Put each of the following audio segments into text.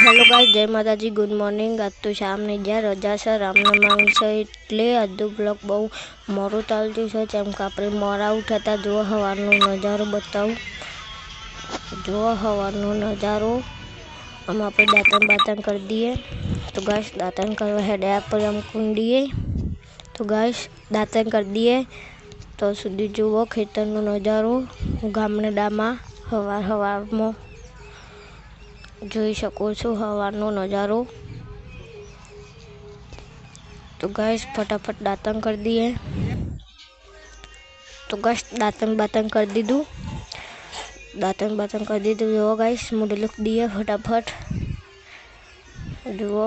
Hello guys, जय माता जी। Good morning. आज तो शाम ने ज्યાં રજા છે, રામનવમી છે એટલે આજનો બ્લોગ બહુ મોડું ચાલતું છે કેમ કે આપણે મોડા ઉઠ્યા. જો સવારનો નજારો બતાવું, જો સવારનો નજારો. આમ આપણે દાંતણ બાતણ કરી દઈએ તો ગાઈસ દાંતણ કરવા હેડ્યા આપણે આમ કુંડીએ તો ગાઈસ દાંતણ કરી દઈએ તો સુધી જુઓ ખેતરનો નજારો. ગામડામાં સવારમાં જોઈ શકો છો સવારનો નજારો. તો ગાઈસ ફટાફટ દાંતણ કરી દઈએ. તો ગાઈસ દાંતણ બાતણ કરી દીધું. જુઓ ગાઈસ મોઢે લૂક દઈએ ફટાફટ. જુઓ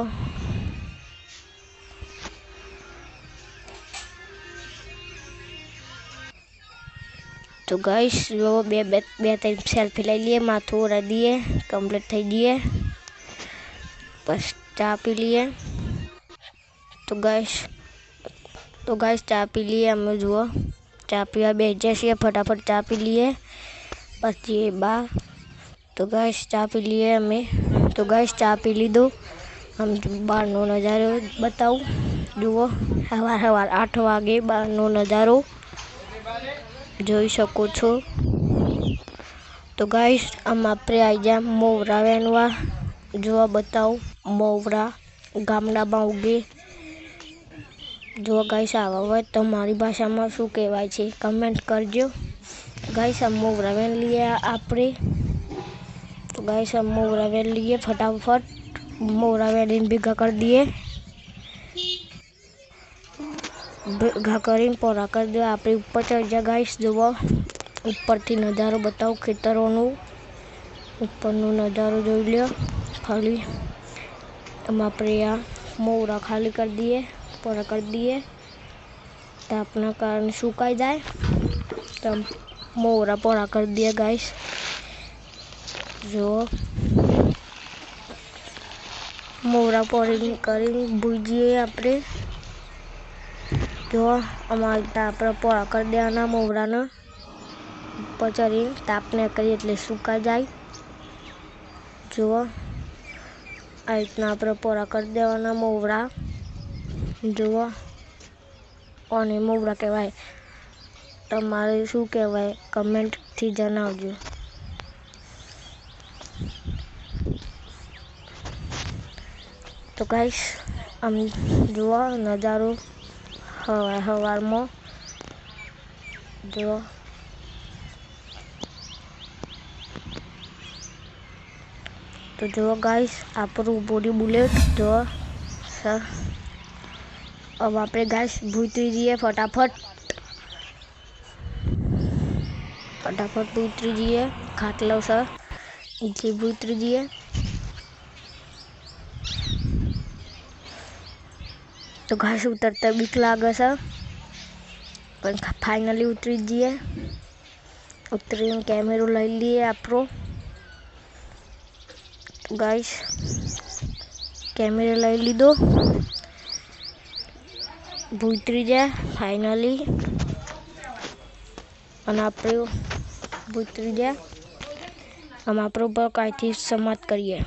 તો ગાઈસ જો બે ત્રણ સેલ્ફી લઈ લઈએ, માથું ઓરાઈ દઈએ, કમ્પ્લીટ થઈ જઈએ. બસ ચા પી લઈએ. તો ગાઈસ ચા પી લઈએ. અમે જુઓ ચા પીવા બેસી છીએ, ફટાફટ ચા પી લઈએ પછી બા. તો ગાઈસ ચા પી લઈએ અમે. તો ગાઈસ ચા પી લીધું. આમ બહારનો નજારો બતાવું. જુઓ સવાર 8 વાગે બહારનો નજારો જોઈ શકો છો. તો ગાઈસ આમ આપણે આવી ગયા મોવરા વેણવા. જોવા બતાવું મોવરા ગામડામાં ઉગે. જો ગાઈસ આવા હોય તો મારી ભાષામાં શું કહેવાય છે કમેન્ટ કરજો. ગાઈસ આ મોવરા વેણ લઈએ આપણે. તો ગાઈસ આ મોવરા વેણ લઈએ ફટાફટ. મોવરા વેણીને ભેગા કરી દઈએ. ભેગા કરીને પોરા કરી દે. આપણે ઉપર ચડી જાય ગાઈસ. જુઓ ઉપરથી નજારો બતાવું ખેતરોનું. ઉપરનો નજારો જોઈ લ્યો ખાલી. આમ આપણે આ મોવરા ખાલી કરી દઈએ, પોરા કરી દઈએ તો આપણા કારણે સુકાઈ જાય. તો મોવરા પોરા કરી દઈએ ગાઈસ. જુઓ મોવરા કરીને ભૂજીએ આપણે. જો અમારે આપણે પોરા કરી દેવાના મોવરાને. ઉપર ચડીને તાપને કરીએ એટલે સુકાઈ જાય. જુઓ આ રીતના આપણે પોરા કરી દેવાના મોવરા. જુઓ કોને મોવરા કહેવાય, તમારે શું કહેવાય કમેન્ટથી જણાવજો. તો ગાઈસ આમ જુઓ નજારો સવારમાં. જુઓ તો જુઓ ગાઈસ આપણું બોડી બુલેટ. જુઓ સર હવે આપણે ગાઈસ ભૂતરી જઈએ ફટાફટ ભૂતરી જઈએ. ખાટલો સર નીચે ભૂતરી જઈએ. તો ઘાસ ઉતરતા બીક લાગે છે પણ ફાઇનલી ઉતરી જઈએ. ઉતરીને કેમેરો લઈ લઈએ આપણો. ગાઈસ કેમેરો લઈ લીધો. ઉતરી જાય ફાઇનલી. અને આપણે ઉતરી જાય. આમ આપણો પર કાંઈથી સમાપ્ત કરીએ.